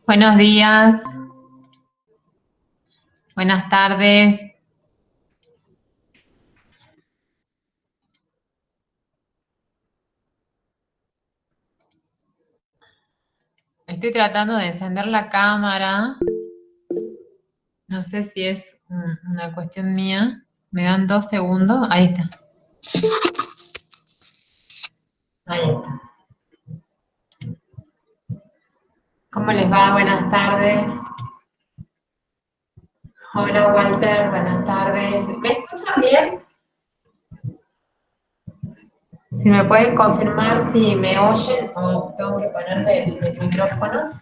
Buenos días, buenas tardes. Estoy tratando de encender la cámara. No sé si es una cuestión mía. ¿Me dan 2 segundos? Ahí está. Ahí está. ¿Cómo les va? Buenas tardes. Hola Walter, buenas tardes. ¿Me escuchan bien? Si me pueden confirmar si me oyen o tengo que ponerme el micrófono.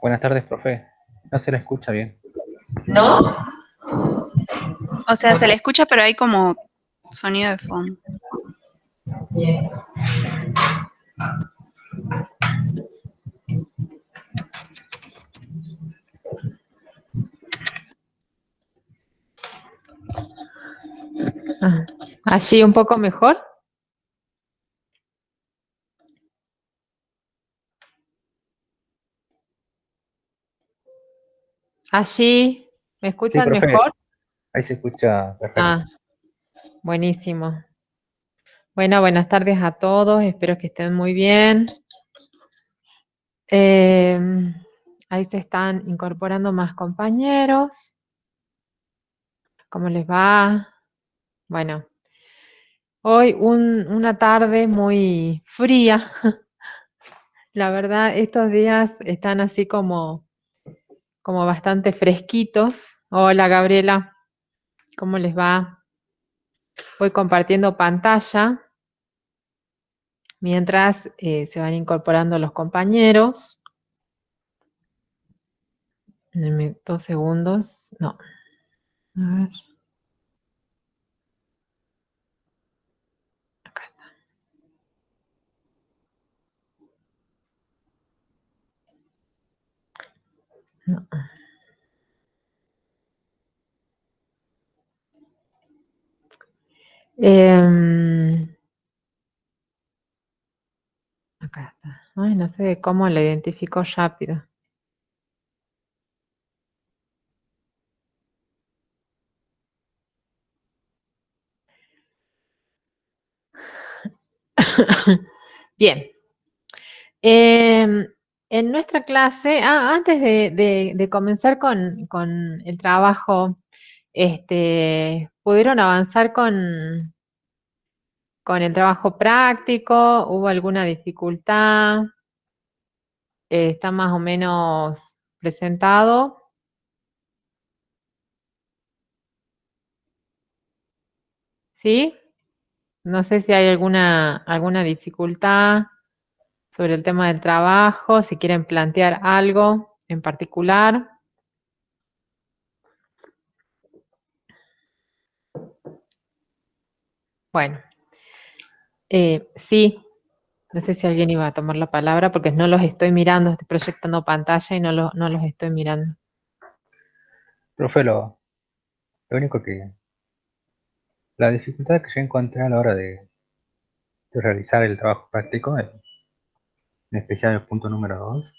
Buenas tardes, profe. No se la escucha bien. ¿No? O sea, se le escucha, pero hay como sonido de fondo. Bien. Allí un poco mejor. Allí, ¿me Sí, escuchan profe, mejor? ahí se escucha perfecto. Ah, buenísimo. Bueno, buenas tardes a todos, espero que estén muy bien. Eh, Ahí se están incorporando más compañeros. ¿Cómo les va? Bueno, hoy una tarde muy fría. La verdad, estos días están así como bastante fresquitos. Hola Gabriela, ¿cómo les va? Voy compartiendo pantalla mientras se van incorporando los compañeros. Denme 2 segundos. No. A ver. Acá está. No. Acá está. Ay, no sé cómo lo identifico rápido. Bien. En nuestra clase, antes de comenzar con el trabajo, ¿pudieron avanzar con el trabajo práctico? ¿Hubo alguna dificultad? ¿Está más o menos presentado? ¿Sí? No sé si hay alguna dificultad sobre el tema del trabajo, si quieren plantear algo en particular. Bueno, sí, no sé si alguien iba a tomar la palabra porque no los estoy mirando, estoy proyectando pantalla y no los estoy mirando. Profe, lo único que... La dificultad que yo encontré a la hora de realizar el trabajo práctico, en especial el punto número 2,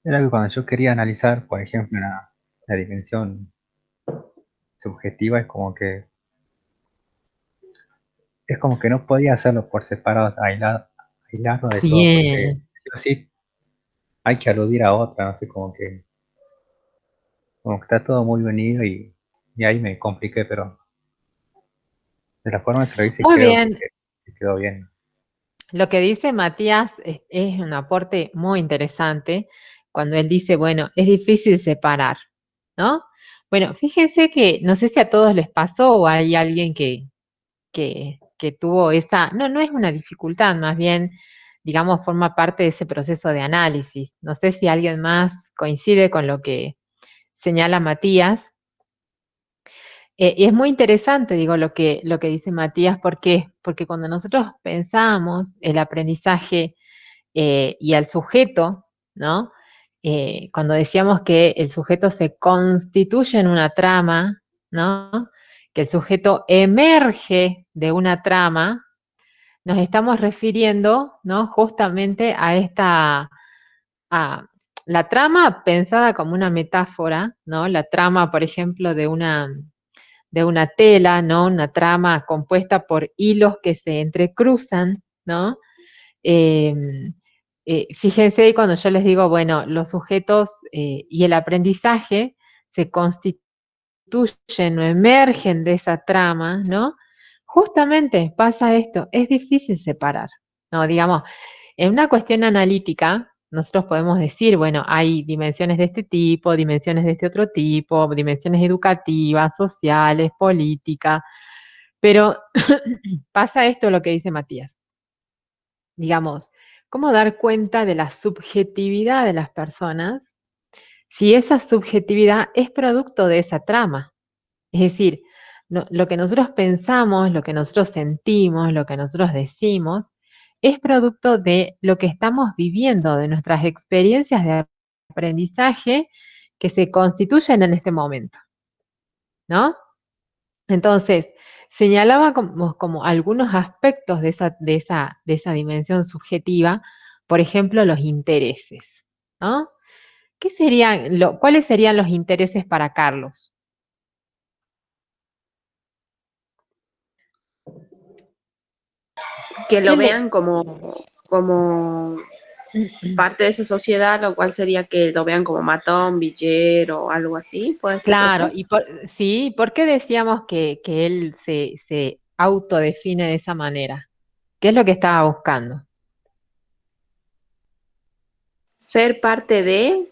era que cuando yo quería analizar, por ejemplo, una dimensión subjetiva, es como que no podía hacerlo por separados, aislarlo de todo, porque Bien. sí o sí hay que aludir a otra, no sé, como que está todo muy unido y ahí me compliqué, pero de la forma que lo hice Muy creo bien. que quedó bien. Lo que dice Matías es un aporte muy interesante cuando él dice, bueno, es difícil separar, ¿no? Bueno, fíjense que no sé si a todos les pasó o hay alguien que tuvo esa, no es una dificultad, más bien, digamos, forma parte de ese proceso de análisis. No sé si alguien más coincide con lo que señala Matías. Y es muy interesante, digo, lo que dice Matías, ¿por qué? Porque cuando nosotros pensamos el aprendizaje y al sujeto, ¿no? Cuando decíamos que el sujeto se constituye en una trama, ¿no? Que el sujeto emerge de una trama, nos estamos refiriendo, ¿no? Justamente a la trama pensada como una metáfora, ¿no? La trama, por ejemplo, de una tela, ¿no? Una trama compuesta por hilos que se entrecruzan, ¿no? Eh, Fíjense cuando yo les digo, bueno, los sujetos y el aprendizaje se constituyen o emergen de esa trama, ¿no? Justamente pasa esto, es difícil separar, ¿no? Digamos, en una cuestión analítica, nosotros podemos decir, bueno, hay dimensiones de este tipo, dimensiones de este otro tipo, dimensiones educativas, sociales, políticas, pero pasa esto lo que dice Matías. Digamos, ¿cómo dar cuenta de la subjetividad de las personas si esa subjetividad es producto de esa trama? Es decir, lo que nosotros pensamos, lo que nosotros sentimos, lo que nosotros decimos, es producto de lo que estamos viviendo, de nuestras experiencias de aprendizaje que se constituyen en este momento, ¿no? Entonces, señalaba como algunos aspectos de esa dimensión subjetiva, por ejemplo, los intereses, ¿no? ¿Cuáles serían los intereses para Carlos? Que lo ¿Qué le- vean como parte de esa sociedad, lo cual sería que lo vean como matón, villero o algo así, ¿puede ser, Claro, profe? sí, ¿por qué decíamos que él se autodefine de esa manera? ¿Qué es lo que estaba buscando? Ser parte de,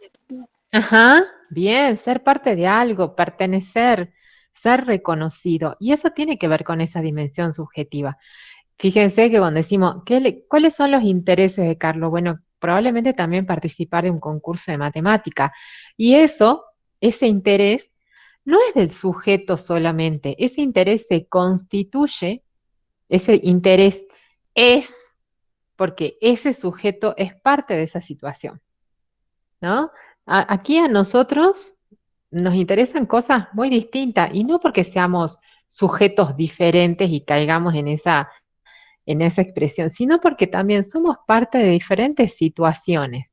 Ajá, bien, ser parte de algo, pertenecer, ser reconocido. Y eso tiene que ver con esa dimensión subjetiva. Fíjense que cuando decimos, ¿cuáles son los intereses de Carlos? Bueno, probablemente también participar de un concurso de matemática. Y ese interés, no es del sujeto solamente, ese interés se constituye, ese interés es, porque ese sujeto es parte de esa situación, ¿no? Aquí a nosotros nos interesan cosas muy distintas y no porque seamos sujetos diferentes y caigamos en esa expresión, sino porque también somos parte de diferentes situaciones.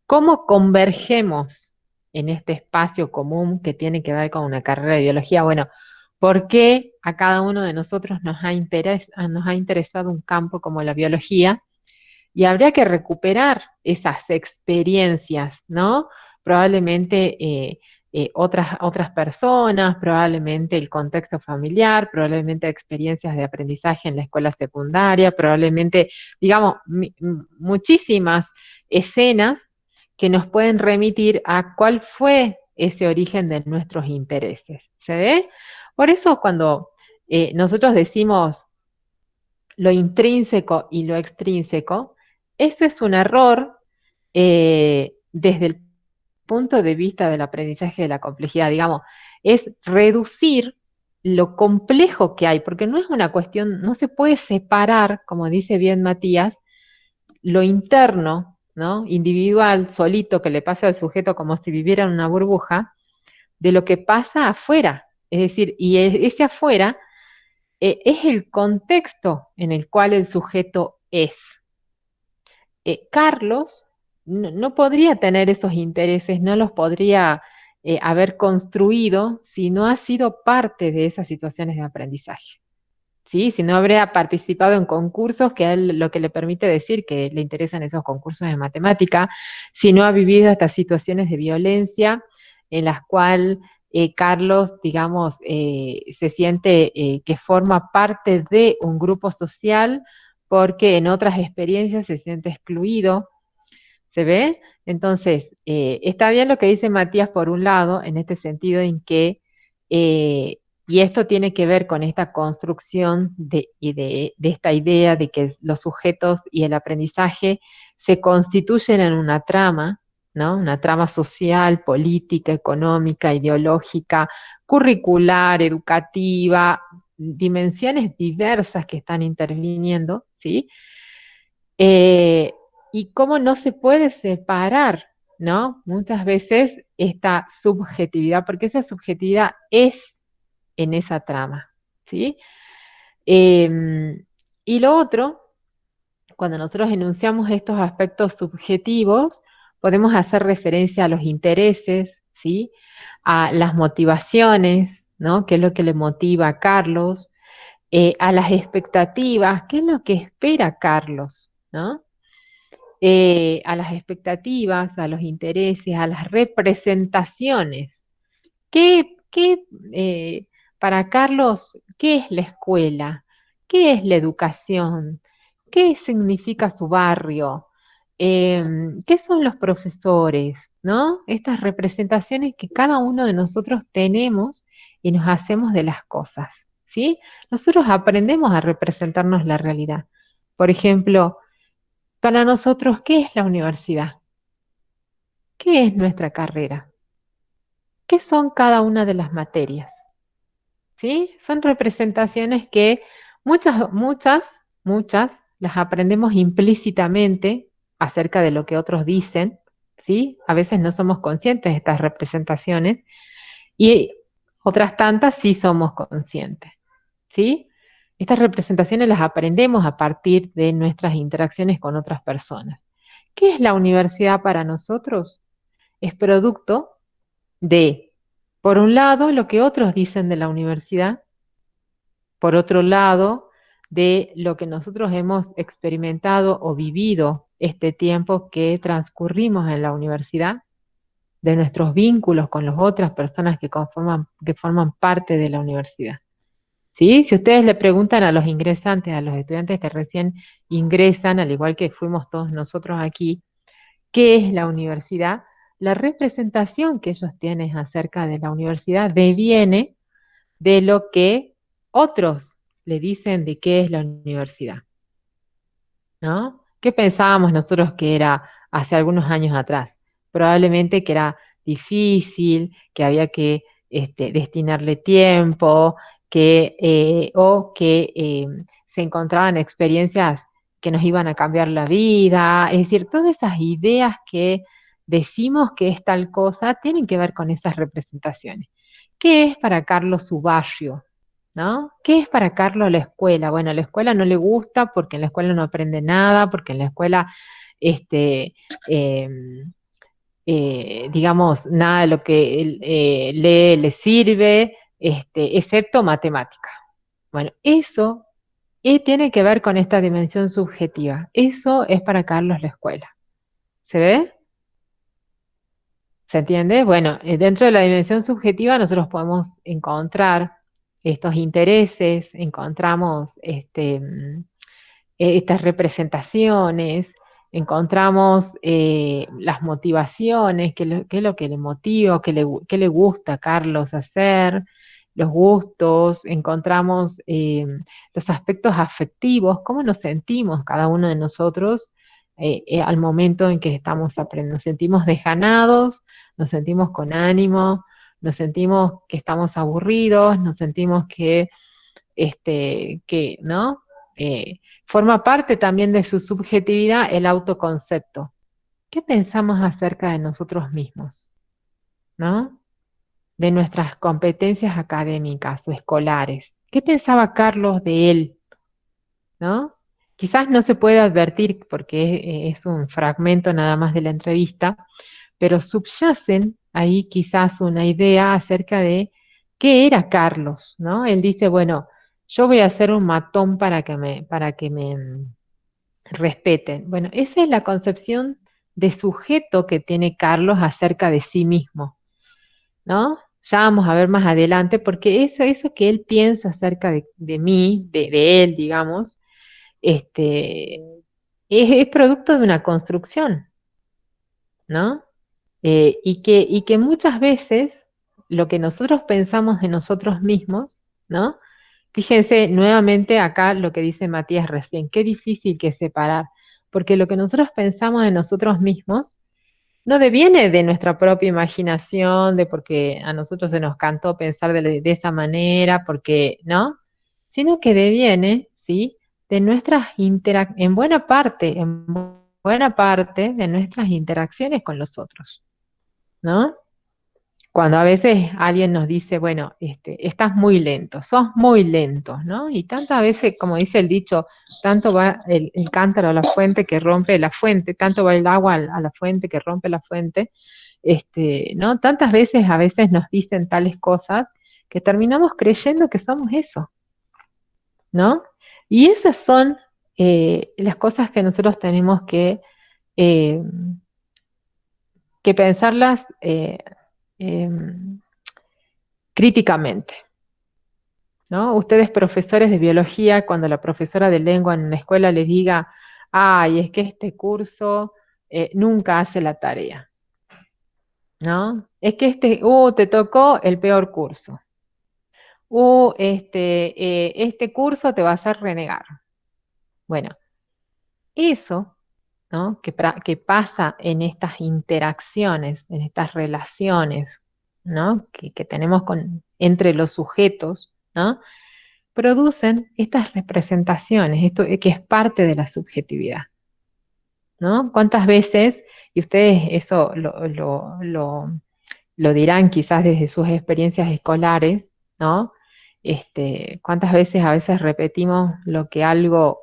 ¿Cómo convergemos en este espacio común que tiene que ver con una carrera de biología? Bueno, ¿por qué a cada uno de nosotros nos ha interesado un campo como la biología? Y habría que recuperar esas experiencias, ¿no? Probablemente otras personas, probablemente el contexto familiar, probablemente experiencias de aprendizaje en la escuela secundaria, probablemente, digamos, muchísimas escenas que nos pueden remitir a cuál fue ese origen de nuestros intereses. ¿Se ve? Por eso cuando nosotros decimos lo intrínseco y lo extrínseco, eso es un error desde el punto de vista del aprendizaje de la complejidad, digamos, es reducir lo complejo que hay, porque no es una cuestión, no se puede separar, como dice bien Matías, lo interno, ¿no? Individual, solito, que le pasa al sujeto como si viviera en una burbuja, de lo que pasa afuera. Es decir, y ese afuera es el contexto en el cual el sujeto es. Carlos no podría tener esos intereses, no los podría haber construido si no ha sido parte de esas situaciones de aprendizaje. ¿Sí? Si no habría participado en concursos, que a él lo que le permite decir que le interesan esos concursos de matemática, si no ha vivido estas situaciones de violencia en las cuales Carlos, digamos, se siente que forma parte de un grupo social porque en otras experiencias se siente excluido. ¿Se ve? Entonces, está bien lo que dice Matías por un lado, en este sentido en que, y esto tiene que ver con esta construcción de esta idea de que los sujetos y el aprendizaje se constituyen en una trama, ¿no? Una trama social, política, económica, ideológica, curricular, educativa, dimensiones diversas que están interviniendo, ¿sí? Eh, y cómo no se puede separar, ¿no? Muchas veces esta subjetividad, porque esa subjetividad es en esa trama, ¿sí? Y lo otro cuando nosotros enunciamos estos aspectos subjetivos, podemos hacer referencia a los intereses, ¿sí? A las motivaciones, ¿no? ¿Qué es lo que le motiva a Carlos? A las expectativas, ¿qué es lo que espera Carlos? ¿No? A las expectativas, a los intereses, a las representaciones. ¿Qué, para Carlos, qué es la escuela? ¿Qué es la educación? ¿Qué significa su barrio? ¿Qué son los profesores? ¿No? Estas representaciones que cada uno de nosotros tenemos y nos hacemos de las cosas, ¿sí? Nosotros aprendemos a representarnos la realidad. Por ejemplo, para nosotros, ¿qué es la universidad? ¿Qué es nuestra carrera? ¿Qué son cada una de las materias? ¿Sí? Son representaciones que muchas las aprendemos implícitamente acerca de lo que otros dicen, ¿sí? A veces no somos conscientes de estas representaciones y otras tantas sí somos conscientes, ¿sí? Estas representaciones las aprendemos a partir de nuestras interacciones con otras personas. ¿Qué es la universidad para nosotros? Es producto de, por un lado, lo que otros dicen de la universidad, por otro lado, de lo que nosotros hemos experimentado o vivido este tiempo que transcurrimos en la universidad, de nuestros vínculos con las otras personas que forman parte de la universidad. ¿Sí? Si ustedes le preguntan a los ingresantes, a los estudiantes que recién ingresan, al igual que fuimos todos nosotros aquí, ¿qué es la universidad? La representación que ellos tienen acerca de la universidad deviene de lo que otros le dicen de qué es la universidad, ¿no? ¿Qué pensábamos nosotros que era hace algunos años atrás? Probablemente que era difícil, que había que destinarle tiempo, o que se encontraban experiencias que nos iban a cambiar la vida. Es decir, todas esas ideas que decimos que es tal cosa tienen que ver con esas representaciones. ¿Qué es para Carlos su barrio? ¿No? ¿Qué es para Carlos la escuela? Bueno, la escuela no le gusta porque en la escuela no aprende nada, porque en la escuela, este, eh, digamos, nada de lo que él, lee le sirve, excepto matemática. Bueno, eso tiene que ver con esta dimensión subjetiva. Eso es para Carlos la escuela. ¿Se ve? ¿Se entiende? Bueno, dentro de la dimensión subjetiva nosotros podemos encontrar estos intereses, encontramos estas representaciones, encontramos las motivaciones, qué es lo que le motiva, qué le gusta a Carlos hacer, los gustos, encontramos los aspectos afectivos, cómo nos sentimos cada uno de nosotros al momento en que estamos aprendiendo. Nos sentimos desganados, nos sentimos con ánimo, nos sentimos que estamos aburridos, nos sentimos que ¿no? Forma parte también de su subjetividad el autoconcepto. ¿Qué pensamos acerca de nosotros mismos? ¿No? De nuestras competencias académicas o escolares. ¿Qué pensaba Carlos de él? ¿No? Quizás no se puede advertir porque es un fragmento nada más de la entrevista, pero subyacen ahí quizás una idea acerca de qué era Carlos, ¿no? Él dice, bueno, yo voy a ser un matón para que me respeten. Bueno, esa es la concepción de sujeto que tiene Carlos acerca de sí mismo, ¿no? Ya vamos a ver más adelante, porque eso que él piensa acerca de mí, de él, digamos, es producto de una construcción, ¿no? Y que muchas veces lo que nosotros pensamos de nosotros mismos, ¿no? Fíjense nuevamente acá lo que dice Matías recién, qué difícil que es separar, porque lo que nosotros pensamos de nosotros mismos no deviene de nuestra propia imaginación, de porque a nosotros se nos cantó pensar de esa manera, porque, ¿no? Sino que deviene, ¿sí? De nuestras en buena parte de nuestras interacciones con los otros, ¿no? Cuando a veces alguien nos dice, bueno, estás muy lento, sos muy lento, ¿no? Y tantas veces, como dice el dicho, tanto va el cántaro a la fuente que rompe la fuente, tanto va el agua a la fuente que rompe la fuente, ¿no? Tantas veces a veces nos dicen tales cosas que terminamos creyendo que somos eso, ¿no? Y esas son las cosas que nosotros tenemos eh, que pensarlas em, críticamente, ¿no? Ustedes, profesores de biología, cuando la profesora de lengua en una escuela les diga, ay, es que este curso nunca hace la tarea, ¿no? Es que te tocó el peor curso. Este curso te va a hacer renegar. Bueno, eso, ¿no? Que pasa en estas interacciones, en estas relaciones, ¿no? Que tenemos entre los sujetos, ¿no? Producen estas representaciones, esto que es parte de la subjetividad, ¿no? ¿Cuántas veces, y ustedes eso lo dirán quizás desde sus experiencias escolares, ¿no? ¿Cuántas veces a veces repetimos lo que algo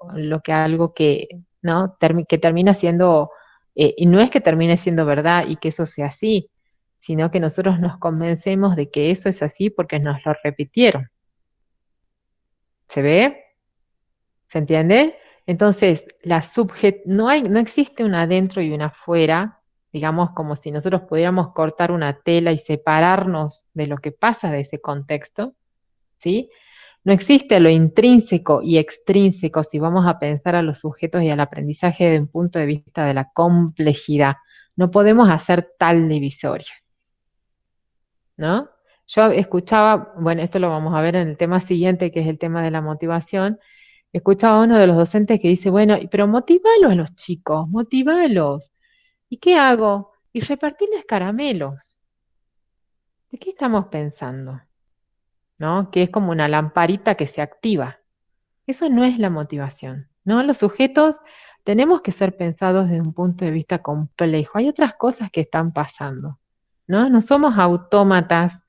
que, ¿no? Que termina siendo, y no es que termine siendo verdad y que eso sea así, sino que nosotros nos convencemos de que eso es así porque nos lo repitieron. ¿Se ve? ¿Se entiende? Entonces, no existe un adentro y un afuera, digamos, como si nosotros pudiéramos cortar una tela y separarnos de lo que pasa de ese contexto, ¿sí? No existe lo intrínseco y extrínseco si vamos a pensar a los sujetos y al aprendizaje desde un punto de vista de la complejidad. No podemos hacer tal divisoria, ¿no? Yo escuchaba, bueno, esto lo vamos a ver en el tema siguiente, que es el tema de la motivación. Escuchaba a uno de los docentes que dice, bueno, pero motívalos a los chicos, motívalos. ¿Y qué hago? Y repartirles caramelos. ¿De qué estamos pensando? ¿No? Que es como una lamparita que se activa. Eso no es la motivación, ¿no? Los sujetos tenemos que ser pensados desde un punto de vista complejo. Hay otras cosas que están pasando, ¿no? No somos autómatas,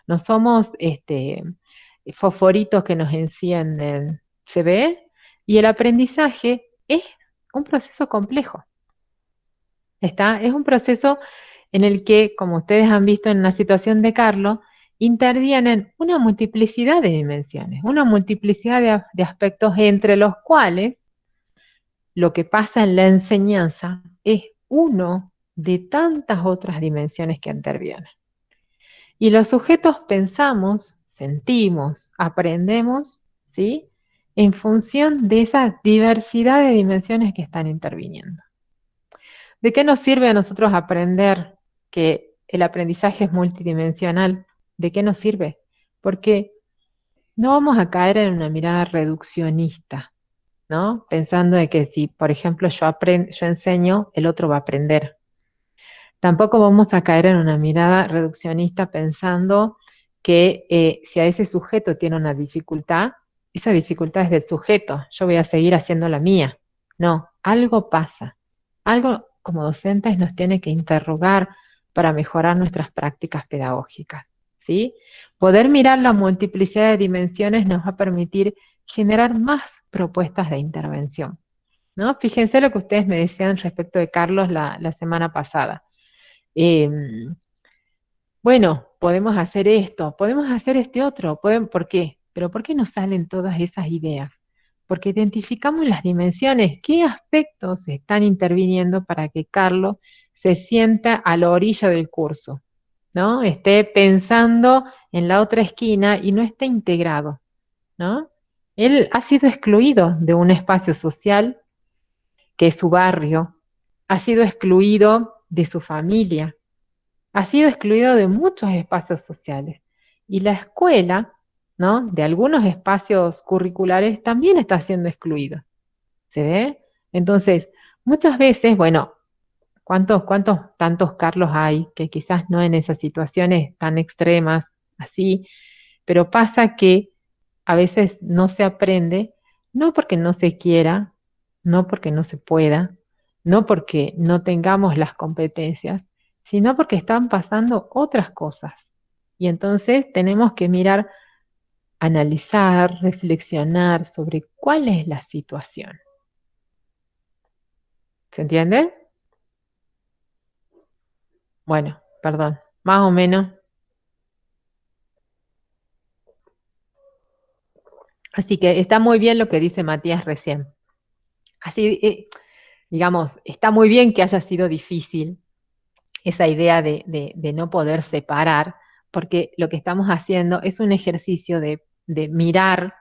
no somos fosforitos que nos encienden. ¿Se ve? Y el aprendizaje es un proceso complejo. Es un proceso en el que, como ustedes han visto en la situación de Carlos, intervienen una multiplicidad de dimensiones, una multiplicidad de aspectos entre los cuales lo que pasa en la enseñanza es uno de tantas otras dimensiones que intervienen. Y los sujetos pensamos, sentimos, aprendemos, ¿sí? En función de esa diversidad de dimensiones que están interviniendo. ¿De qué nos sirve a nosotros aprender que el aprendizaje es multidimensional? ¿De qué nos sirve? Porque no vamos a caer en una mirada reduccionista, ¿no? Pensando de que si, por ejemplo, yo enseño, el otro va a aprender. Tampoco vamos a caer en una mirada reduccionista pensando que si a ese sujeto tiene una dificultad, esa dificultad es del sujeto, yo voy a seguir haciendo la mía. No, algo pasa. Algo como docentes nos tiene que interrogar para mejorar nuestras prácticas pedagógicas, ¿sí? Poder mirar la multiplicidad de dimensiones nos va a permitir generar más propuestas de intervención, ¿no? Fíjense lo que ustedes me decían respecto de Carlos la semana pasada. Bueno, podemos hacer esto, podemos hacer este otro, ¿por qué? Pero ¿por qué nos salen todas esas ideas? Porque identificamos las dimensiones, qué aspectos están interviniendo para que Carlos se sienta a la orilla del curso, ¿no? Esté pensando en la otra esquina y no esté integrado, ¿no? Él ha sido excluido de un espacio social que es su barrio, ha sido excluido de su familia, ha sido excluido de muchos espacios sociales. Y la escuela, ¿no? De algunos espacios curriculares también está siendo excluido. ¿Se ve? Entonces, muchas veces, bueno, ¿cuántos tantos Carlos hay que quizás no en esas situaciones tan extremas, así, pero pasa que a veces no se aprende, no porque no se quiera, no porque no se pueda, no porque no tengamos las competencias, sino porque están pasando otras cosas, Y entonces tenemos que mirar, analizar, reflexionar sobre cuál es la situación. ¿Se entiende? Bueno, perdón, más o menos. Así que está muy bien lo que dice Matías recién. Así, digamos, está muy bien que haya sido difícil esa idea de no poder separar, porque lo que estamos haciendo es un ejercicio de mirar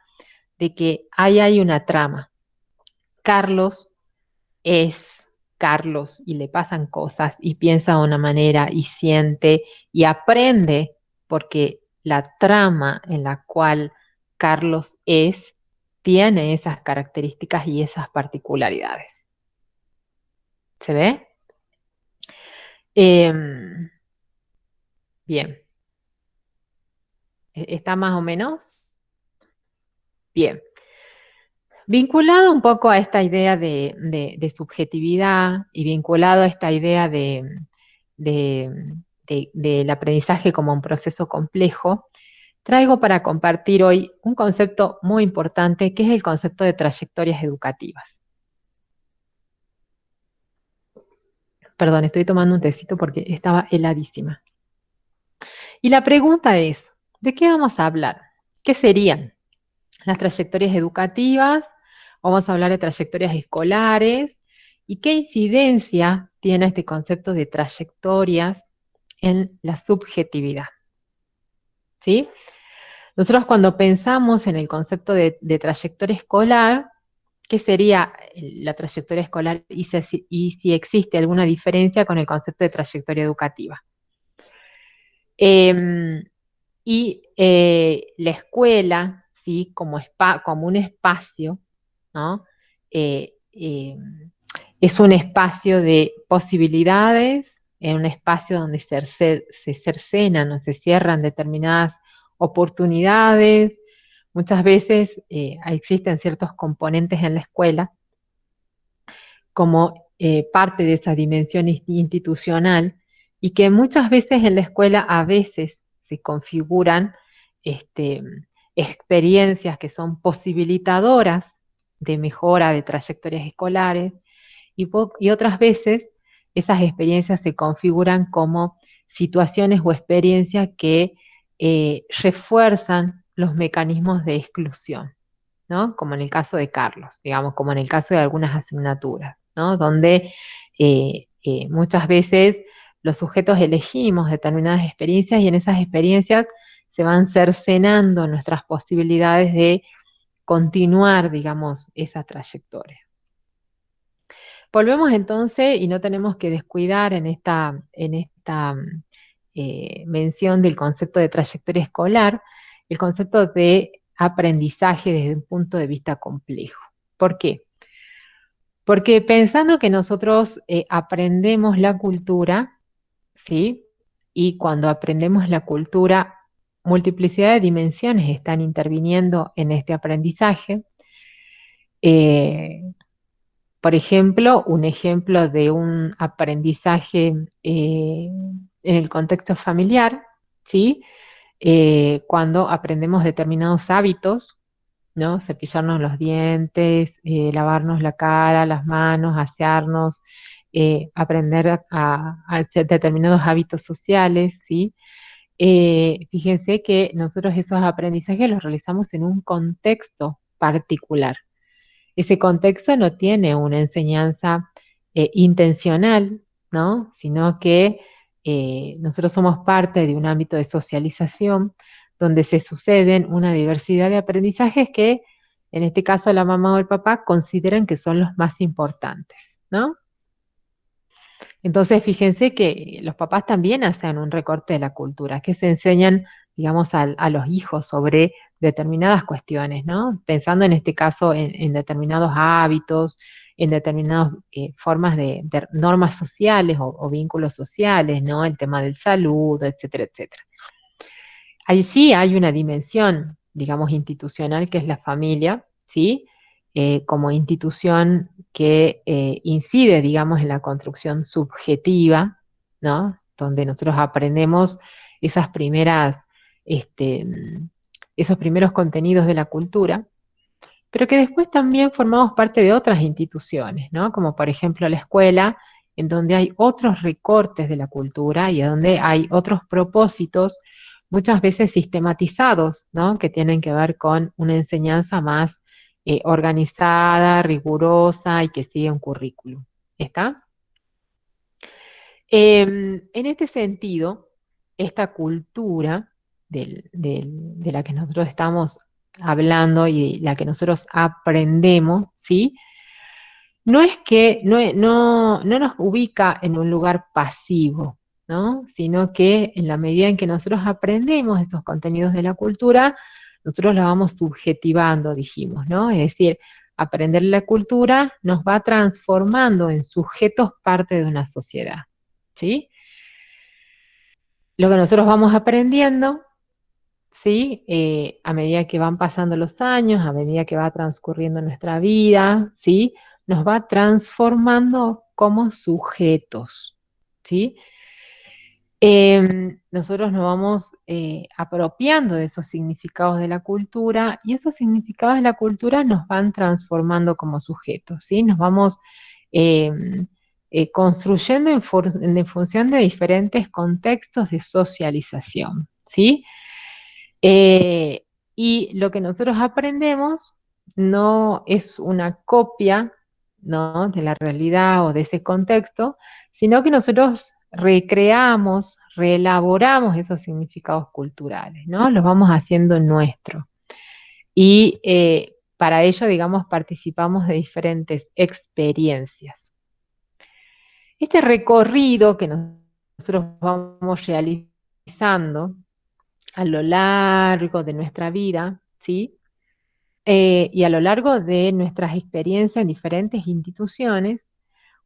de que ahí hay una trama. Carlos es Carlos y le pasan cosas y piensa de una manera y siente y aprende porque la trama en la cual Carlos es tiene esas características y esas particularidades. ¿Se ve? Bien. ¿Está más o menos? Bien. Vinculado un poco a esta idea de subjetividad y vinculado a esta idea del aprendizaje como un proceso complejo, traigo para compartir hoy un concepto muy importante que es el concepto de trayectorias educativas. Perdón, estoy tomando un tecito porque estaba heladísima. Y la pregunta es, ¿de qué vamos a hablar? ¿Qué serían las trayectorias educativas? Vamos a hablar de trayectorias escolares y qué incidencia tiene este concepto de trayectorias en la subjetividad. ¿Sí? Nosotros cuando pensamos en el concepto de trayectoria escolar, ¿qué sería la trayectoria escolar y si existe alguna diferencia con el concepto de trayectoria educativa? La escuela, ¿sí? Como un espacio, ¿no? Eh, eh, es un espacio de posibilidades, en un espacio donde se cercenan o se cierran determinadas oportunidades. Muchas veces existen ciertos componentes en la escuela como parte de esa dimensión institucional y que muchas veces en la escuela a veces se configuran experiencias que son posibilitadoras de mejora de trayectorias escolares y otras veces esas experiencias se configuran como situaciones o experiencias que refuerzan los mecanismos de exclusión, ¿no? Como en el caso de Carlos, digamos, como en el caso de algunas asignaturas, ¿no? Donde muchas veces los sujetos elegimos determinadas experiencias y en esas experiencias se van cercenando nuestras posibilidades de continuar, digamos, esa trayectoria. Volvemos entonces y no tenemos que descuidar en esta mención del concepto de trayectoria escolar, el concepto de aprendizaje desde un punto de vista complejo. ¿Por qué? Porque pensando que nosotros aprendemos la cultura, ¿sí? Y cuando aprendemos la cultura, multiplicidad de dimensiones están interviniendo en este aprendizaje. Por ejemplo, un ejemplo de un aprendizaje en el contexto familiar, ¿sí? Cuando aprendemos determinados hábitos, ¿no? Cepillarnos los dientes, lavarnos la cara, las manos, asearnos, aprender a hacer determinados hábitos sociales, ¿sí? Fíjense que nosotros esos aprendizajes los realizamos en un contexto particular. Ese contexto no tiene una enseñanza intencional, ¿no? Sino que nosotros somos parte de un ámbito de socialización donde se suceden una diversidad de aprendizajes que, en este caso, la mamá o el papá consideran que son los más importantes, ¿no? Entonces, fíjense que los papás también hacen un recorte de la cultura, que se enseñan, digamos, a los hijos sobre determinadas cuestiones, ¿no? Pensando en este caso en determinados hábitos, en determinadas formas de normas sociales o vínculos sociales, ¿no? El tema del salud, etcétera, etcétera. Ahí sí hay una dimensión, digamos, institucional que es la familia, ¿sí? Como institución que incide, digamos, en la construcción subjetiva, ¿no? Donde nosotros aprendemos esas primeras este, esos primeros contenidos de la cultura, pero que después también formamos parte de otras instituciones, ¿no? Como por ejemplo la escuela, en donde hay otros recortes de la cultura y donde hay otros propósitos, muchas veces sistematizados, ¿no? Que tienen que ver con una enseñanza más organizada, rigurosa y que sigue un currículum. ¿Está? En este sentido, esta cultura de la que nosotros estamos hablando y la que nosotros aprendemos, ¿sí? No es que no nos ubica en un lugar pasivo, ¿no? Sino que en la medida en que nosotros aprendemos esos contenidos de la cultura, nosotros la vamos subjetivando, dijimos, ¿no? Es decir, aprender la cultura nos va transformando en sujetos parte de una sociedad, ¿sí? Lo que nosotros vamos aprendiendo, ¿sí? A medida que van pasando los años, a medida que va transcurriendo nuestra vida, ¿sí? Nos va transformando como sujetos, ¿sí? Nosotros nos vamos apropiando de esos significados de la cultura y esos significados de la cultura nos van transformando como sujetos, ¿sí? Nos vamos em, construyendo en función de diferentes contextos de socialización, ¿sí? Eh, y lo que nosotros aprendemos no es una copia, ¿no? De la realidad o de ese contexto, sino que nosotros recreamos, reelaboramos esos significados culturales, ¿no? Los vamos haciendo nuestro. Y para ello, digamos, participamos de diferentes experiencias. Este recorrido que nosotros vamos realizando a lo largo de nuestra vida, ¿sí? Y a lo largo de nuestras experiencias en diferentes instituciones,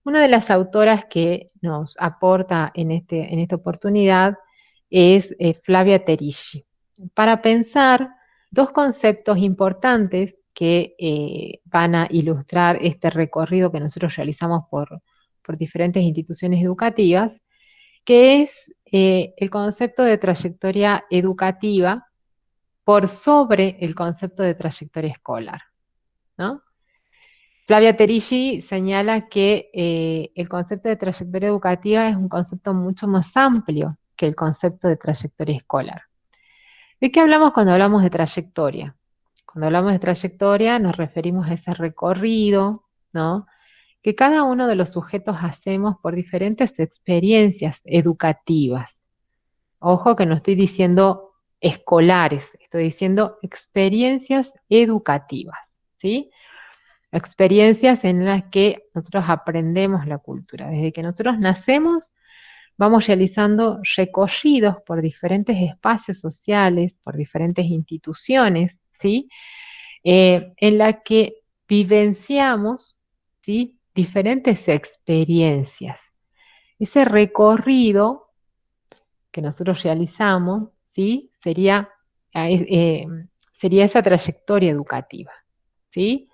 una de las autoras que nos aporta en esta oportunidad es Flavia Terici, para pensar dos conceptos importantes que van a ilustrar este recorrido que nosotros realizamos por diferentes instituciones educativas, que es el concepto de trayectoria educativa por sobre el concepto de trayectoria escolar, ¿no? Flavia Terici señala que el concepto de trayectoria educativa es un concepto mucho más amplio que el concepto de trayectoria escolar. ¿De qué hablamos cuando hablamos de trayectoria? Cuando hablamos de trayectoria nos referimos a ese recorrido, ¿no? Que cada uno de los sujetos hacemos por diferentes experiencias educativas. Ojo que no estoy diciendo escolares, estoy diciendo experiencias educativas, ¿sí? Experiencias en las que nosotros aprendemos la cultura. Desde que nosotros nacemos, vamos realizando recorridos por diferentes espacios sociales, por diferentes instituciones, ¿sí? En la que vivenciamos, ¿sí? Diferentes experiencias. Ese recorrido que nosotros realizamos, ¿sí? Sería esa trayectoria educativa, ¿sí?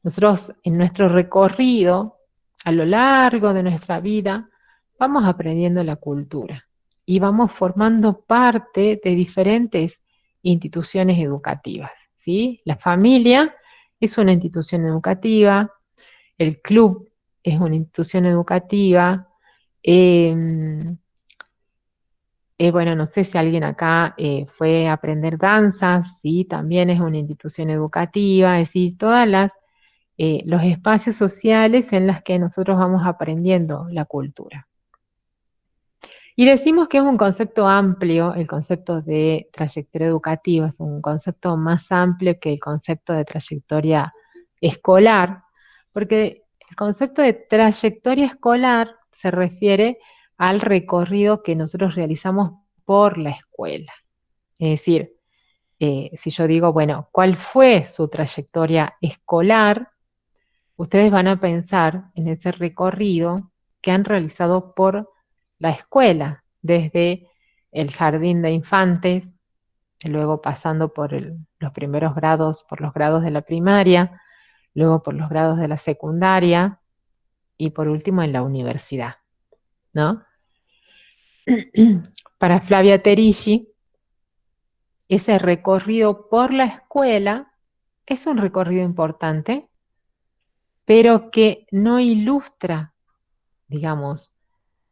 Nosotros en nuestro recorrido, a lo largo de nuestra vida, vamos aprendiendo la cultura y vamos formando parte de diferentes instituciones educativas, ¿sí? La familia es una institución educativa, el club es una institución educativa, eh, bueno, no sé si alguien acá fue a aprender danzas, sí, también es una institución educativa, es decir, los espacios sociales en los que nosotros vamos aprendiendo la cultura. Y decimos que es un concepto amplio, el concepto de trayectoria educativa, es un concepto más amplio que el concepto de trayectoria escolar, porque el concepto de trayectoria escolar se refiere al recorrido que nosotros realizamos por la escuela. Es decir, si yo digo, bueno, ¿cuál fue su trayectoria escolar? Ustedes van a pensar en ese recorrido que han realizado por la escuela, desde el jardín de infantes, luego pasando por los primeros grados, por los grados de la primaria, luego por los grados de la secundaria y por último en la universidad, ¿no? Para Flavia Terici, ese recorrido por la escuela es un recorrido importante, pero que no ilustra, digamos,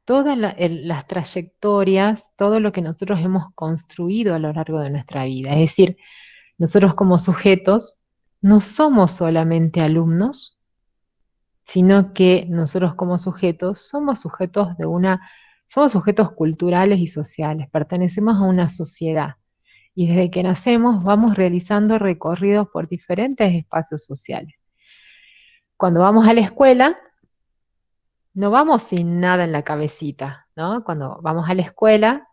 todas las trayectorias, todo lo que nosotros hemos construido a lo largo de nuestra vida. Es decir, nosotros como sujetos no somos solamente alumnos, sino que nosotros como sujetos somos sujetos culturales y sociales, pertenecemos a una sociedad. Y desde que nacemos vamos realizando recorridos por diferentes espacios sociales. Cuando vamos a la escuela, no vamos sin nada en la cabecita, ¿no? Cuando vamos a la escuela,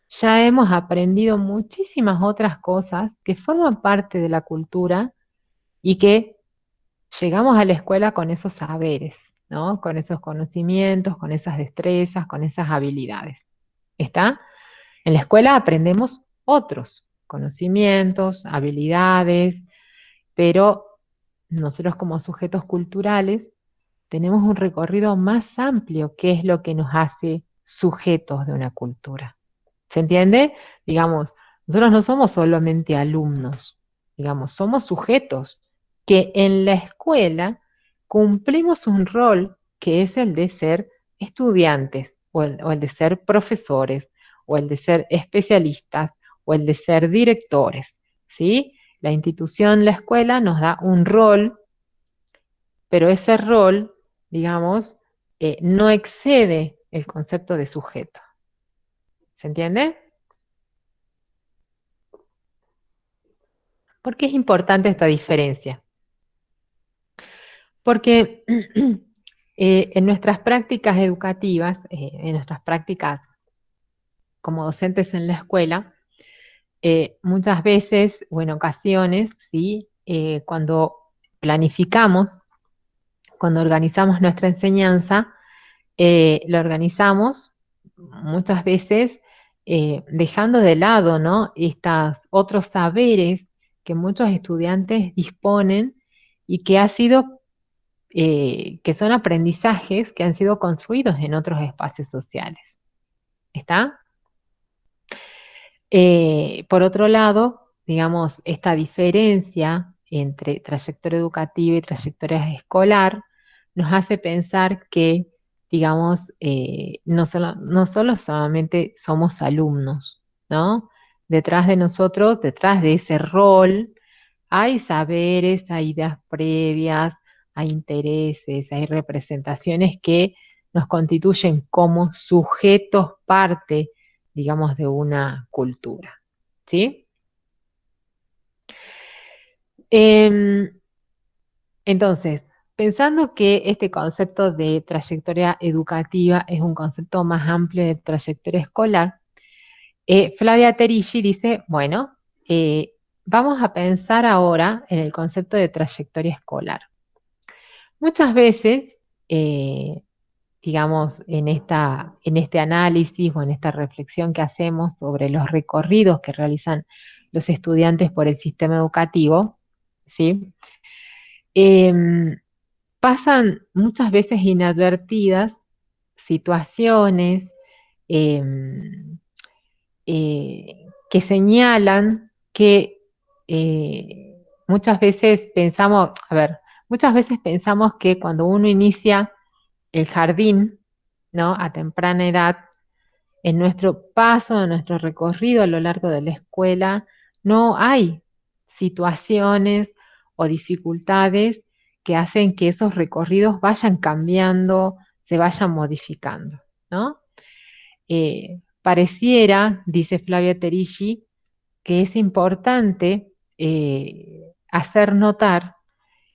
ya hemos aprendido muchísimas otras cosas que forman parte de la cultura y que llegamos a la escuela con esos saberes, ¿no? Con esos conocimientos, con esas destrezas, con esas habilidades. ¿Está? En la escuela aprendemos otros conocimientos, habilidades, pero nosotros como sujetos culturales tenemos un recorrido más amplio, que es lo que nos hace sujetos de una cultura. ¿Se entiende? Digamos, nosotros no somos solamente alumnos, digamos, somos sujetos que en la escuela cumplimos un rol que es el de ser estudiantes, o el de ser profesores, o el de ser especialistas, o el de ser directores, ¿sí? La institución, la escuela, nos da un rol, pero ese rol, digamos, no excede el concepto de sujeto. ¿Se entiende? ¿Por qué es importante esta diferencia? Porque en nuestras prácticas educativas, en nuestras prácticas como docentes en la escuela, muchas veces o en ocasiones, ¿sí? Cuando planificamos, cuando organizamos nuestra enseñanza, lo organizamos muchas veces dejando de lado, ¿no? Estos otros saberes que muchos estudiantes disponen y que que son aprendizajes que han sido construidos en otros espacios sociales. ¿Está? Por otro lado, digamos, esta diferencia entre trayectoria educativa y trayectoria escolar nos hace pensar que, digamos, no solo solamente somos alumnos, ¿no? Detrás de nosotros, detrás de ese rol, hay saberes, hay ideas previas, hay intereses, hay representaciones que nos constituyen como sujetos parte, digamos, de una cultura. ¿Sí? Entonces, pensando que este concepto de trayectoria educativa es un concepto más amplio de trayectoria escolar, Flavia Terici dice, bueno, vamos a pensar ahora en el concepto de trayectoria escolar. Muchas veces, digamos, en este análisis o en esta reflexión que hacemos sobre los recorridos que realizan los estudiantes por el sistema educativo, ¿sí? Pasan muchas veces inadvertidas situaciones em, que señalan que muchas veces pensamos, a ver, muchas veces pensamos que cuando uno inicia el jardín, ¿no? A temprana edad, en nuestro paso, en nuestro recorrido a lo largo de la escuela, no hay situaciones o dificultades que hacen que esos recorridos vayan cambiando, se vayan modificando, ¿no? Pareciera, dice Flavia Terici, que es importante hacer notar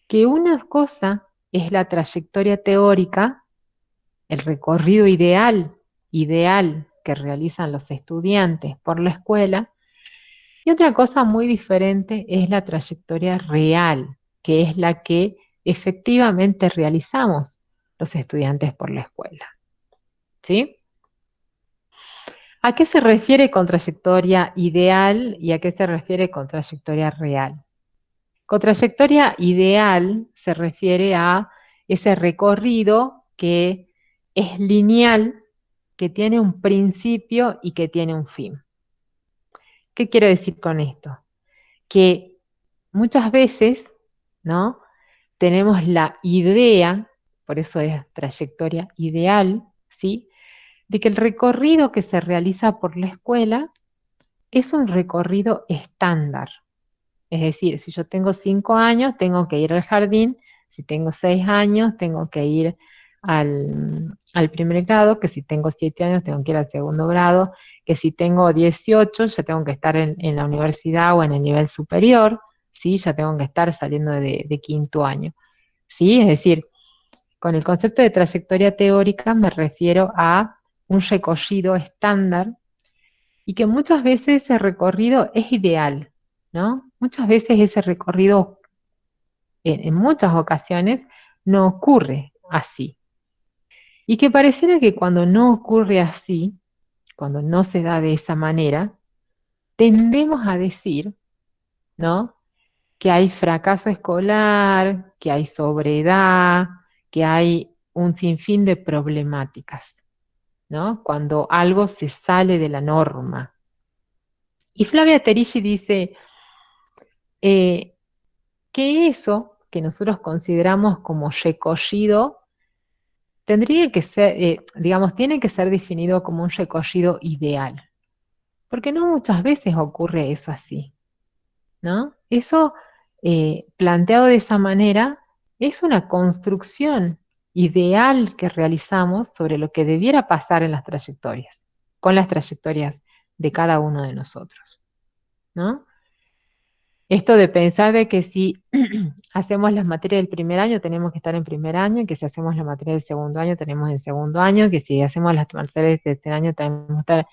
que una cosa es la trayectoria teórica, el recorrido ideal que realizan los estudiantes por la escuela, y otra cosa muy diferente es la trayectoria real, que es la que efectivamente realizamos los estudiantes por la escuela. ¿Sí? ¿A qué se refiere con trayectoria ideal y a qué se refiere con trayectoria real? Con trayectoria ideal se refiere a ese recorrido que es lineal, que tiene un principio y que tiene un fin. ¿Qué quiero decir con esto? Que muchas veces, ¿no? Tenemos la idea, por eso es trayectoria ideal, ¿sí? De que el recorrido que se realiza por la escuela es un recorrido estándar. Es decir, si yo tengo 5 años, tengo que ir al jardín; si tengo 6 años, tengo que ir al primer grado; que si tengo 7 años, tengo que ir al segundo grado; que si tengo 18, ya tengo que estar en la universidad o en el nivel superior, ¿sí? Ya tengo que estar saliendo de quinto año, ¿sí? Es decir, con el concepto de trayectoria teórica me refiero a un recorrido estándar y que muchas veces ese recorrido es ideal, ¿no? Muchas veces ese recorrido, en muchas ocasiones, no ocurre así. Y que pareciera que cuando no ocurre así, cuando no se da de esa manera, tendemos a decir, ¿no? Que hay fracaso escolar, que hay sobreedad, que hay un sinfín de problemáticas, ¿no? Cuando algo se sale de la norma. Y Flavia Terici dice eh, que eso que nosotros consideramos como recorrido tendría que ser, digamos, tiene que ser definido como un recorrido ideal, porque no muchas veces ocurre eso así, ¿no? Eso, planteado de esa manera, es una construcción ideal que realizamos sobre lo que debiera pasar en las trayectorias, con las trayectorias de cada uno de nosotros, ¿no? Esto de pensar de que si hacemos las materias del primer año tenemos que estar en primer año, que si hacemos la materia del segundo año tenemos en segundo año, que si hacemos las materias del tercer año tenemos que estar,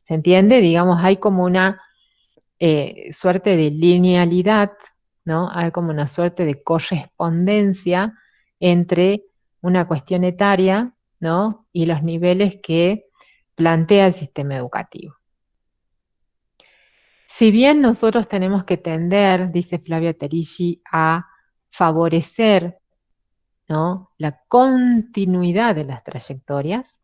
¿se entiende? Digamos, hay como una suerte de linealidad, ¿no? Hay como una suerte de correspondencia entre una cuestión etaria, ¿no? Y los niveles que plantea el sistema educativo. Si bien nosotros tenemos que tender, dice Flavia Terici, a favorecer, ¿no? La continuidad de las trayectorias,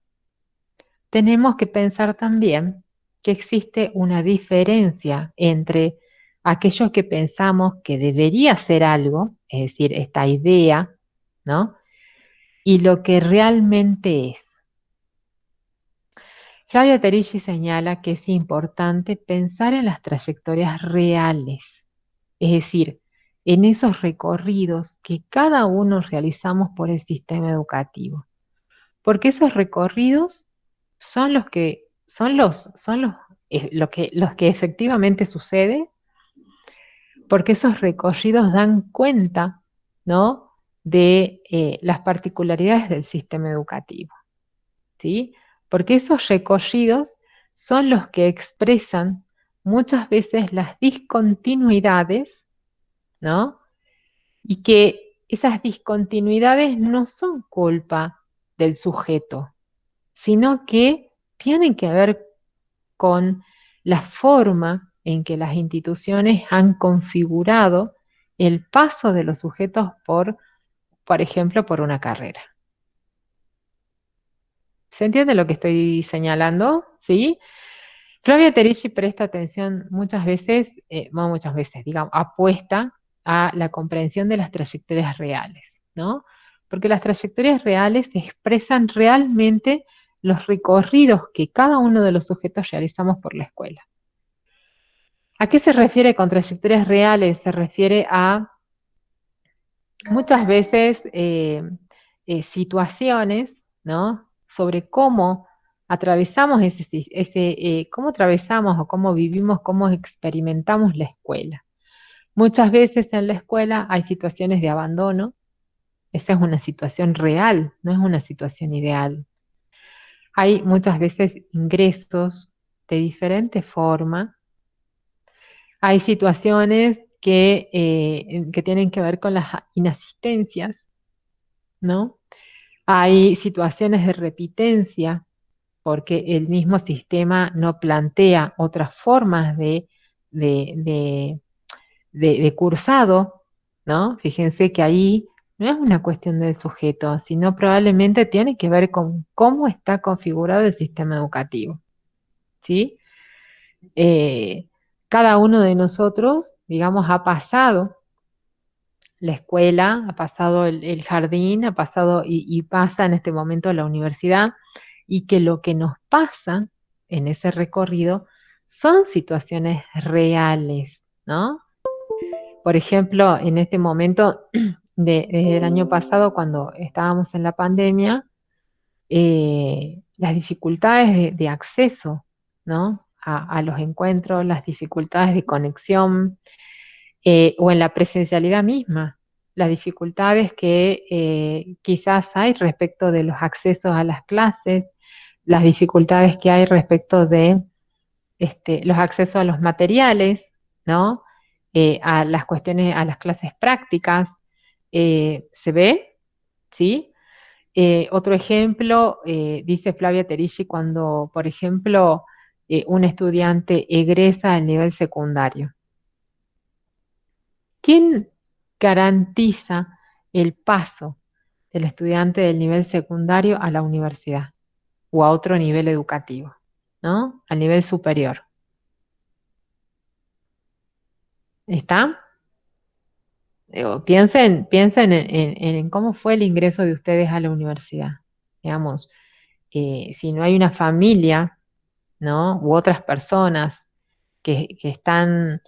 tenemos que pensar también que existe una diferencia entre aquellos que pensamos que debería ser algo, es decir, esta idea, ¿no? Y lo que realmente es. Flavia Terici señala que es importante pensar en las trayectorias reales, es decir, en esos recorridos que cada uno realizamos por el sistema educativo, porque esos recorridos son los que efectivamente sucede, porque esos recorridos dan cuenta, ¿no? De las particularidades del sistema educativo, ¿sí? Porque esos recorridos son los que expresan muchas veces las discontinuidades, ¿no? Y que esas discontinuidades no son culpa del sujeto, sino que tienen que ver con la forma en que las instituciones han configurado el paso de los sujetos por ejemplo, por una carrera. ¿Se entiende lo que estoy señalando? ¿Sí? Flavia Terici presta atención muchas veces, no muchas veces, digamos, apuesta a la comprensión de las trayectorias reales, ¿no? Porque las trayectorias reales expresan realmente los recorridos que cada uno de los sujetos realizamos por la escuela. ¿A qué se refiere con trayectorias reales? Se refiere a muchas veces situaciones, ¿no? Sobre cómo atravesamos cómo atravesamos o cómo vivimos, cómo experimentamos la escuela. Muchas veces en la escuela hay situaciones de abandono. Esa es una situación real, no es una situación ideal. Hay muchas veces ingresos de diferente forma. Hay situaciones que tienen que ver con las inasistencias, ¿no? Hay situaciones de repitencia, porque el mismo sistema no plantea otras formas de, de- de cursado, ¿no? Fíjense que ahí no es una cuestión del sujeto, sino probablemente tiene que ver con cómo está configurado el sistema educativo, ¿sí? Eh, cada uno de nosotros, digamos, ha pasado la escuela, ha pasado el jardín, ha pasado y pasa en este momento la universidad, y que lo que nos pasa en ese recorrido son situaciones reales, ¿no? Por ejemplo, en este momento desde el año pasado, cuando estábamos en la pandemia, las dificultades de acceso, ¿no? A los encuentros, las dificultades de conexión, o en la presencialidad misma, las dificultades que quizás hay respecto de los accesos a las clases, las dificultades que hay respecto de los accesos a los materiales, ¿no? A las cuestiones, a las clases prácticas, ¿se ve? ¿Sí? Otro ejemplo, dice Flavia Terici, cuando, por ejemplo, un estudiante egresa al nivel secundario. ¿Quién garantiza el paso del estudiante del nivel secundario a la universidad o a otro nivel educativo, ¿no? Al nivel superior? ¿Está? Piensen en cómo fue el ingreso de ustedes a la universidad. Digamos, si no hay una familia, ¿no? U otras personas que están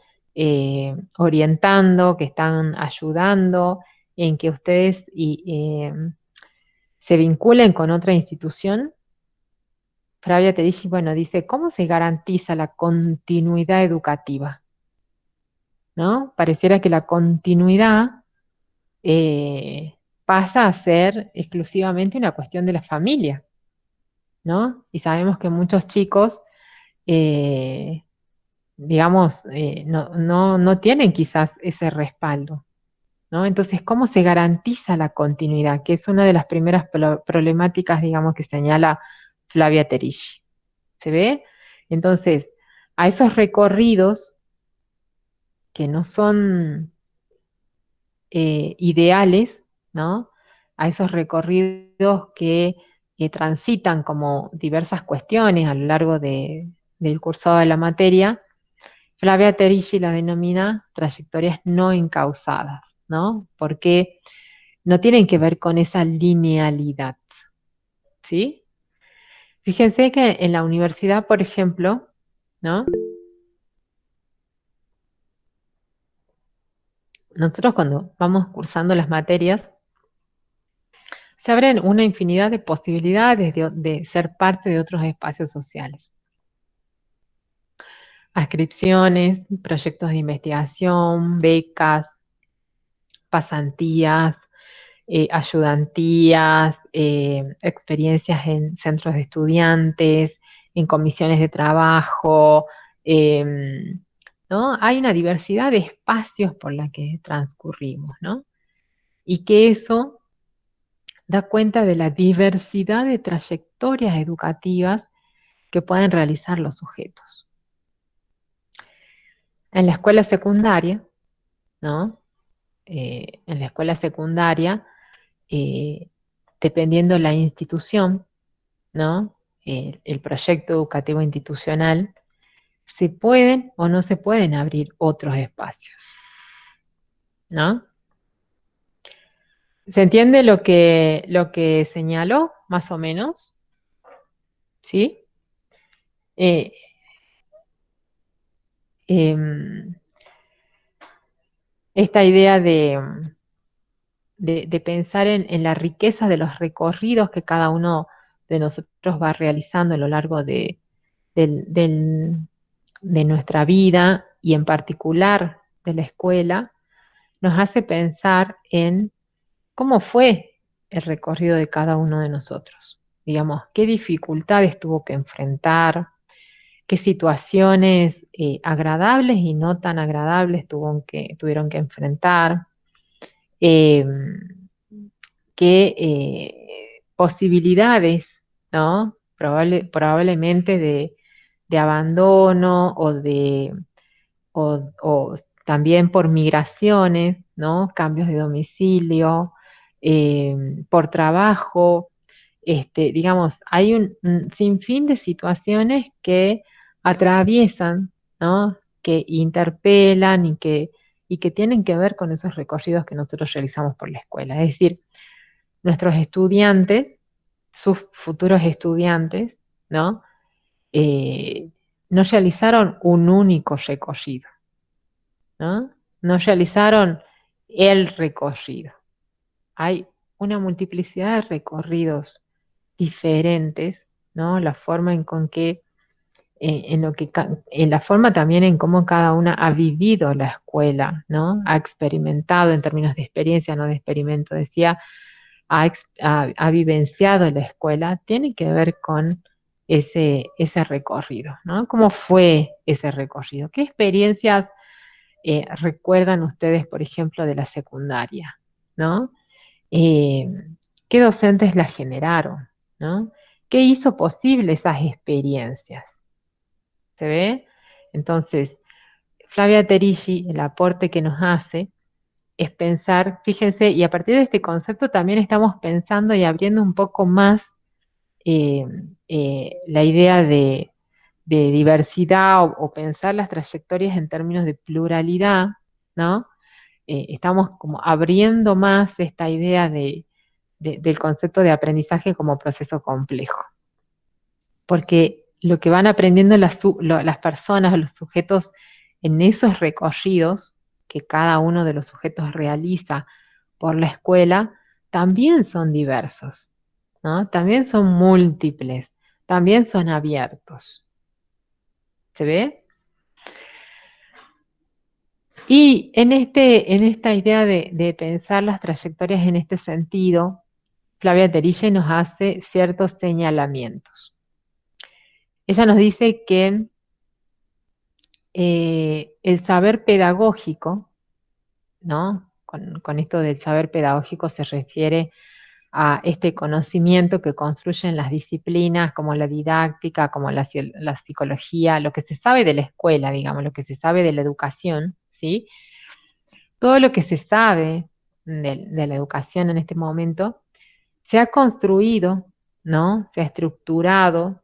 orientando, que están ayudando en que ustedes se vinculen con otra institución. Flavia Tedici, bueno, dice, ¿cómo se garantiza la continuidad educativa? ¿No? Pareciera que la continuidad pasa a ser exclusivamente una cuestión de la familia, ¿no? Y sabemos que muchos chicos, eh, digamos, no tienen quizás ese respaldo, ¿no? Entonces, ¿cómo se garantiza la continuidad? Que es una de las primeras problemáticas, digamos, que señala Flavia Terici. ¿Se ve? Entonces, a esos recorridos que no son ideales, ¿no? A esos recorridos que transitan como diversas cuestiones a lo largo del cursado de la materia, Flavia Terici la denomina trayectorias no encausadas, ¿no? Porque no tienen que ver con esa linealidad, ¿sí? Fíjense que en la universidad, por ejemplo, ¿no? Nosotros cuando vamos cursando las materias, se abren una infinidad de posibilidades de ser parte de otros espacios sociales. Ascripciones, proyectos de investigación, becas, pasantías, ayudantías, experiencias en centros de estudiantes, en comisiones de trabajo, ¿no? Hay una diversidad de espacios por la que transcurrimos, ¿no? Y que eso da cuenta de la diversidad de trayectorias educativas que pueden realizar los sujetos. En la escuela secundaria, ¿no? En la escuela secundaria, dependiendo la institución, ¿no? El proyecto educativo institucional, se pueden o no se pueden abrir otros espacios, ¿no? ¿Se entiende lo que señaló, más o menos? ¿Sí? Eh, em, esta idea de pensar en la riqueza de los recorridos que cada uno de nosotros va realizando a lo largo de nuestra vida, y en particular de la escuela, nos hace pensar en cómo fue el recorrido de cada uno de nosotros. Digamos, qué dificultades tuvo que enfrentar, qué situaciones agradables y no tan agradables tuvieron que enfrentar, eh, qué posibilidades, ¿no? Probablemente de abandono o también por migraciones, ¿no? Cambios de domicilio, por trabajo, digamos, hay un sinfín de situaciones que atraviesan, ¿no? que interpelan y que tienen que ver con esos recorridos que nosotros realizamos por la escuela. Es decir, nuestros estudiantes, sus futuros estudiantes, ¿no? No realizaron un único recorrido, ¿no? No realizaron el recorrido. Hay una multiplicidad de recorridos diferentes, ¿no? La forma en con que, en la forma también en cómo cada una ha vivido la escuela, ¿no? Ha experimentado en términos de experiencia, no de experimento, decía, ha vivenciado la escuela, tiene que ver con ese recorrido, ¿no? ¿Cómo fue ese recorrido? ¿Qué experiencias recuerdan ustedes, por ejemplo, de la secundaria, ¿no? Eh, ¿Qué docentes las generaron, ¿no? ¿Qué hizo posible esas experiencias? ¿Se ve? Entonces, Flavia Terici, el aporte que nos hace es pensar, fíjense, y a partir de este concepto también estamos pensando y abriendo un poco más eh, la idea de diversidad o pensar las trayectorias en términos de pluralidad, ¿no? Estamos como abriendo más esta idea del concepto de aprendizaje como proceso complejo. Porque lo que van aprendiendo las personas, los sujetos en esos recorridos que cada uno de los sujetos realiza por la escuela, también son diversos, ¿no? También son múltiples, también son abiertos. ¿Se ve? Y en esta idea de pensar las trayectorias en este sentido, Flavia Teriche nos hace ciertos señalamientos. Ella nos dice que el saber pedagógico, ¿no? Con esto del saber pedagógico se refiere a este conocimiento que construyen las disciplinas como la didáctica, como la psicología, lo que se sabe de la escuela, digamos, lo que se sabe de la educación, ¿sí? Todo lo que se sabe de la educación en este momento se ha construido, ¿no? Se ha estructurado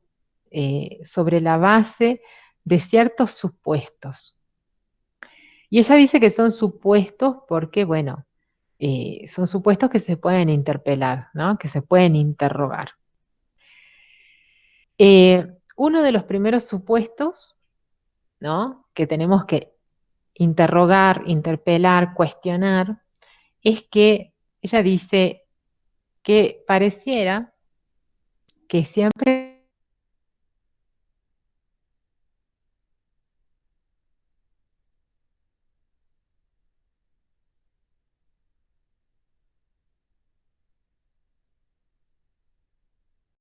sobre la base de ciertos supuestos. Y ella dice que son supuestos porque, bueno, son supuestos que se pueden interpelar, ¿no? Que se pueden interrogar. Uno de los primeros supuestos, ¿no? Que tenemos que interrogar, interpelar, cuestionar, es que ella dice que pareciera que siempre